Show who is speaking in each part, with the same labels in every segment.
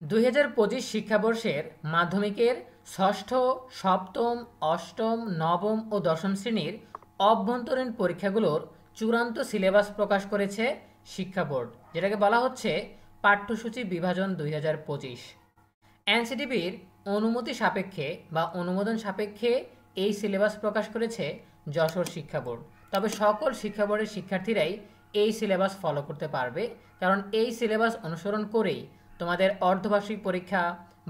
Speaker 1: 2025 শিক্ষাবর্ষের মাধ্যমিকের ষষ্ঠ, সপ্তম, অষ্টম, নবম ও দশম শ্রেণীর অভ্যন্তরীণ পরীক্ষাগুলোর চূড়ান্ত সিলেবাস প্রকাশ করেছে শিক্ষা বোর্ড, যেটাকে বলা হচ্ছে পাঠ্যসূচি বিভাজন 2025। এনসিটিবির অনুমতি সাপেক্ষে বা অনুমোদন সাপেক্ষে এই সিলেবাস প্রকাশ করেছে যশোর শিক্ষা বোর্ড। তবে সকল শিক্ষা বোর্ডের শিক্ষার্থীরাই এই সিলেবাস ফলো করতে পারবে, কারণ এই সিলেবাস অনুসরণ করেই তোমাদের অর্ধবার্ষিক পরীক্ষা,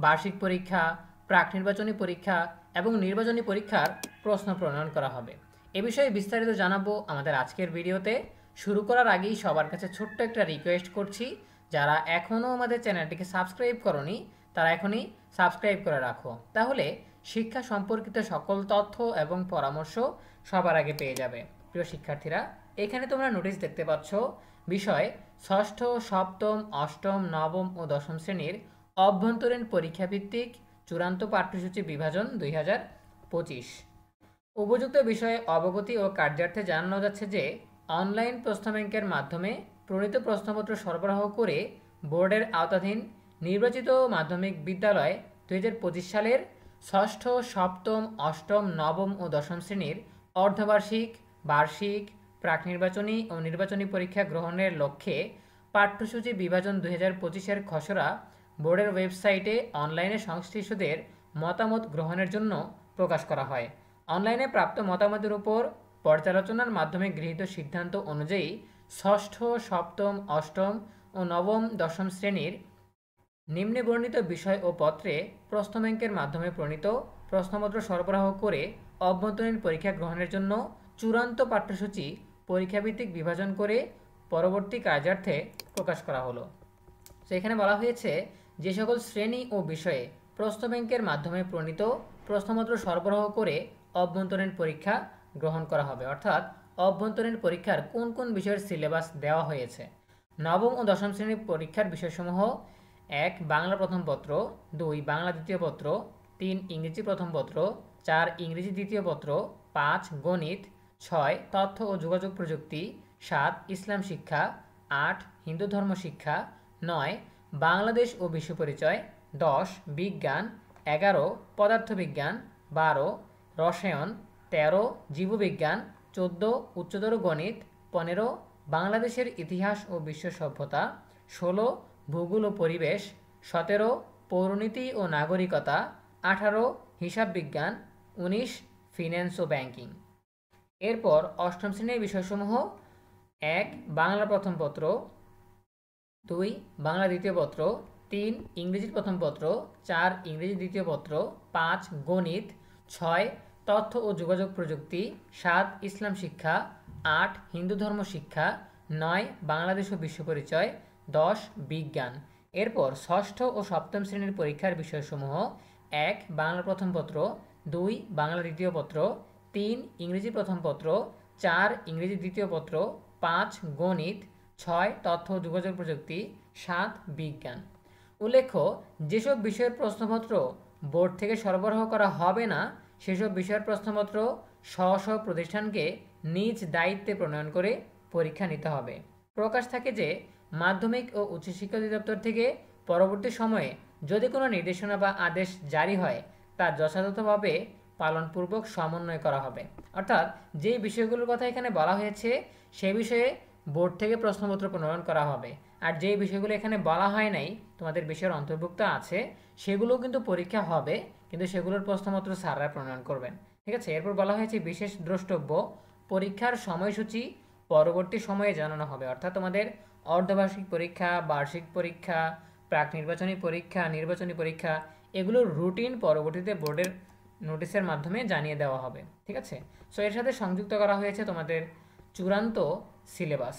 Speaker 1: বার্ষিক পরীক্ষা, প্রাক নির্বাচনী পরীক্ষা এবং নির্বাচনী পরীক্ষার প্রশ্ন প্রণয়ন করা হবে। এ বিষয়ে বিস্তারিত জানাবো আমাদের আজকের ভিডিওতে। শুরু করার আগেই সবার কাছে ছোট্ট একটা রিকোয়েস্ট করছি, যারা এখনও আমাদের চ্যানেলটিকে সাবস্ক্রাইব করনি তারা এখনই সাবস্ক্রাইব করে রাখো, তাহলে শিক্ষা সম্পর্কিত সকল তথ্য এবং পরামর্শ সবার আগে পেয়ে যাবে। প্রিয় শিক্ষার্থীরা, এখানে তোমরা নোটিশ দেখতে পাচ্ছ, বিষয় ষষ্ঠ, সপ্তম, অষ্টম, নবম ও দশম শ্রেণীর অভ্যন্তরীণ পরীক্ষাভিত্তিক চূড়ান্ত পাঠ্যসূচি বিভাজন 2025। উপযুক্ত বিষয়ে অবগতি ও কার্যার্থে জানানো যাচ্ছে যে অনলাইন প্রশ্ন ব্যাংকের মাধ্যমে প্রণীত প্রশ্নপত্র সরবরাহ করে বোর্ডের আওতাধীন নির্বাচিত মাধ্যমিক বিদ্যালয় 2025 সালের ষষ্ঠ, সপ্তম, অষ্টম, নবম ও দশম শ্রেণীর অর্ধবার্ষিক, বার্ষিক, প্রাক নির্বাচনী ও নির্বাচনী পরীক্ষা গ্রহণের লক্ষ্যে পাঠ্যসূচি বিভাজন 2025-এর খসড়া বোর্ডের ওয়েবসাইটে অনলাইনে সংশ্লিষ্টদের মতামত গ্রহণের জন্য প্রকাশ করা হয়। অনলাইনে প্রাপ্ত মতামতের উপর পর্যালোচনার মাধ্যমে গৃহীত সিদ্ধান্ত অনুযায়ী ষষ্ঠ, সপ্তম, অষ্টম ও নবম, দশম শ্রেণীর নিম্নে বর্ণিত বিষয় ও পত্রে প্রশ্ন ব্যাংকের মাধ্যমে প্রণীত প্রশ্নপত্র সরবরাহ করে অভ্যন্তরীণ পরীক্ষা গ্রহণের জন্য চূড়ান্ত পাঠ্যসূচি পরীক্ষাভিত্তিক বিভাজন করে পরবর্তী কার্যার্থে প্রকাশ করা হলো। তো এখানে বলা হয়েছে, যে সকল শ্রেণী ও বিষয়ে প্রশ্ন ব্যাংকের মাধ্যমে প্রণীত প্রশ্নপত্র সরবরাহ করে অভ্যন্তরীণ পরীক্ষা গ্রহণ করা হবে, অর্থাৎ অভ্যন্তরীণ পরীক্ষার কোন কোন বিষয়ের সিলেবাস দেওয়া হয়েছে। নবম ও দশম শ্রেণীর পরীক্ষার বিষয়সমূহ: 1. বাংলা প্রথম পত্র, 2. বাংলা দ্বিতীয় পত্র, 3. ইংরেজি প্রথম পত্র, 4. ইংরেজি দ্বিতীয় পত্র, 5. গণিত, 6. তথ্য ও যোগাযোগ প্রযুক্তি, 7. ইসলাম শিক্ষা, 8. হিন্দু ধর্ম শিক্ষা, 9. বাংলাদেশ ও বিশ্ব পরিচয়, 10. বিজ্ঞান, 11. পদার্থবিজ্ঞান, 12. রসায়ন, 13. জীববিজ্ঞান, 14. উচ্চতর গণিত, 15. বাংলাদেশের ইতিহাস ও বিশ্ব সভ্যতা, 16. ভূগোল ও পরিবেশ, 17. পৌরনীতি ও নাগরিকতা, 18. হিসাব বিজ্ঞান, 19. ফিন্যান্স ও ব্যাংকিং। এরপর অষ্টম শ্রেণীর বিষয়সমূহ: 1. বাংলা প্রথম পত্র, 2. বাংলা দ্বিতীয় পত্র, 3. ইংরেজি প্রথম পত্র, 4. ইংরেজি দ্বিতীয় পত্র, 5. গণিত, 6. তথ্য ও যোগাযোগ প্রযুক্তি, 7. ইসলাম শিক্ষা, 8. হিন্দু ধর্ম শিক্ষা, 9. বাংলাদেশ ও বিশ্ব পরিচয়, 10. বিজ্ঞান। এরপর ষষ্ঠ ও সপ্তম শ্রেণীর পরীক্ষার বিষয়সমূহ: 1. বাংলা প্রথম পত্র, 2. বাংলা দ্বিতীয় পত্র, 3. ইংরেজি প্রথম পত্র, 4. ইংরেজি দ্বিতীয় পত্র, 5. গণিত, 6. তথ্য ও যোগাযোগ প্রযুক্তি, 7. বিজ্ঞান। উল্লেখ্য, যেসব বিষয়ের প্রশ্নপত্র বোর্ড থেকে সরবরাহ করা হবে না সেসব বিষয়ের প্রশ্নপত্র স্ব স্ব প্রতিষ্ঠানকে নিজ দায়িত্বে প্রণয়ন করে পরীক্ষা নিতে হবে। প্রকাশ থাকে যে মাধ্যমিক ও উচ্চশিক্ষা অধিদপ্তর থেকে পরবর্তী সময়ে যদি কোনো নির্দেশনা বা আদেশ জারি হয় তা যথাযথভাবে পালনপূর্বক সমন্বয় করা হবে। অর্থাৎ যেই বিষয়গুলোর কথা এখানে বলা হয়েছে সেই বিষয়ে বোর্ড থেকে প্রশ্নপত্র প্রণয়ন করা হবে, আর যেই বিষয়গুলো এখানে বলা হয় নাই তোমাদের বিষয়ের অন্তর্ভুক্ত আছে সেগুলোও কিন্তু পরীক্ষা হবে, কিন্তু সেগুলোর প্রশ্নপত্র স্যাররা প্রণয়ন করবেন। ঠিক আছে। এরপর বলা হয়েছে বিশেষ দ্রষ্টব্য: পরীক্ষার সময়সূচি পরবর্তী সময়ে জানানো হবে, অর্থাৎ তোমাদের অর্ধবার্ষিক পরীক্ষা, বার্ষিক পরীক্ষা, প্রাক নির্বাচনী পরীক্ষা, নির্বাচনী পরীক্ষা, এগুলোর রুটিন পরবর্তীতে বোর্ডের নোটিশের মাধ্যমে জানিয়ে দেওয়া হবে। ঠিক আছে। সো এর সাথে সংযুক্ত করা হয়েছে তোমাদের চূড়ান্ত সিলেবাস।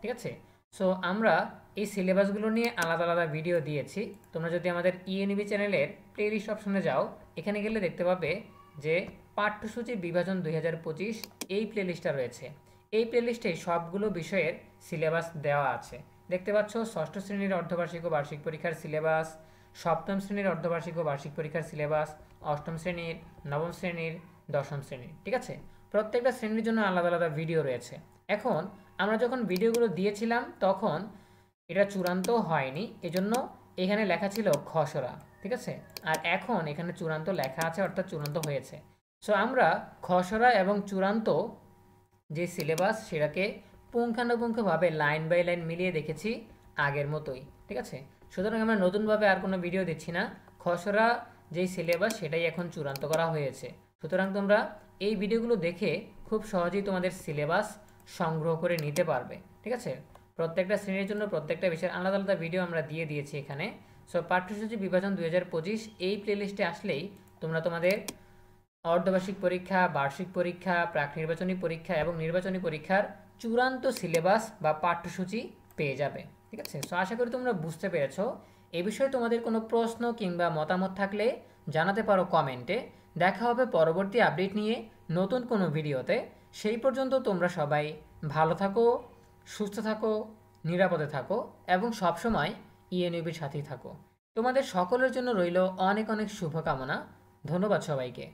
Speaker 1: ঠিক আছে। সো আমরা এই সিলেবাসগুলো নিয়ে আলাদা আলাদা ভিডিও দিয়েছি। তোমরা যদি আমাদের ইএনইবি চ্যানেলের প্লেলিস্ট অপশনে যাও, এখানে গেলে দেখতে পাবে যে পাঠ্যসূচি বিভাজন 2025 এই প্লেলিস্টটা রয়েছে। এই প্লেলিস্টে সবগুলো বিষয়ের সিলেবাস দেওয়া আছে। দেখতে পাচ্ছ ষষ্ঠ শ্রেণীর অর্ধবার্ষিক ও বার্ষিক পরীক্ষার সিলেবাস, সপ্তম শ্রেণীর অর্ধবার্ষিক ও বার্ষিক পরীক্ষার সিলেবাস, অষ্টম শ্রেণীর, নবম শ্রেণীর, দশম শ্রেণীর। ঠিক আছে। প্রত্যেকটা শ্রেণীর জন্য আলাদা আলাদা ভিডিও রয়েছে। এখন আমরা যখন ভিডিওগুলো দিয়েছিলাম তখন এটা চূড়ান্ত হয়নি, এজন্য এখানে লেখা ছিল খসড়া, ঠিক আছে, আর এখন এখানে চূড়ান্ত লেখা আছে, অর্থাৎ চূড়ান্ত হয়েছে। সো আমরা খসড়া এবং চূড়ান্ত যে সিলেবাস সেটাকে পুঙ্খানুপুঙ্খভাবে লাইন বাই লাইন মিলিয়ে দেখেছি আগের মতোই, ঠিক আছে। সুতরাং আমরা নতুনভাবে আর কোনো ভিডিও দিচ্ছি না, খসড়া যেই সিলেবাস সেটাই এখন চূড়ান্ত করা হয়েছে। সুতরাং তোমরা এই ভিডিওগুলো দেখে খুব সহজেই তোমাদের সিলেবাস সংগ্রহ করে নিতে পারবে, ঠিক আছে। প্রত্যেকটা শ্রেণীর জন্য প্রত্যেকটা বিষয়ের আলাদা আলাদা ভিডিও আমরা দিয়ে দিয়েছি এখানে। সো পাঠ্যসূচি বিভাজন 2025 এই প্লেলিস্টে আসলেই তোমরা তোমাদের অর্ধবার্ষিক পরীক্ষা, বার্ষিক পরীক্ষা, প্রাক নির্বাচনী পরীক্ষা এবং নির্বাচনী পরীক্ষার চূড়ান্ত সিলেবাস বা পাঠ্যসূচি পেয়ে যাবে, ঠিক আছে। সো আশা করি তোমরা বুঝতে পেরেছো। এ বিষয়ে তোমাদের কোনো প্রশ্ন কিংবা মতামত থাকলে জানাতে পারো কমেন্টে। দেখা হবে পরবর্তী আপডেট নিয়ে নতুন কোনো ভিডিওতে। সেই পর্যন্ত তোমরা সবাই ভালো থাকো, সুস্থ থাকো, নিরাপদে থাকো এবং সবসময় ইএনইউবির সাথেই থাকো। তোমাদের সকলের জন্য রইল অনেক অনেক শুভকামনা। ধন্যবাদ সবাইকে।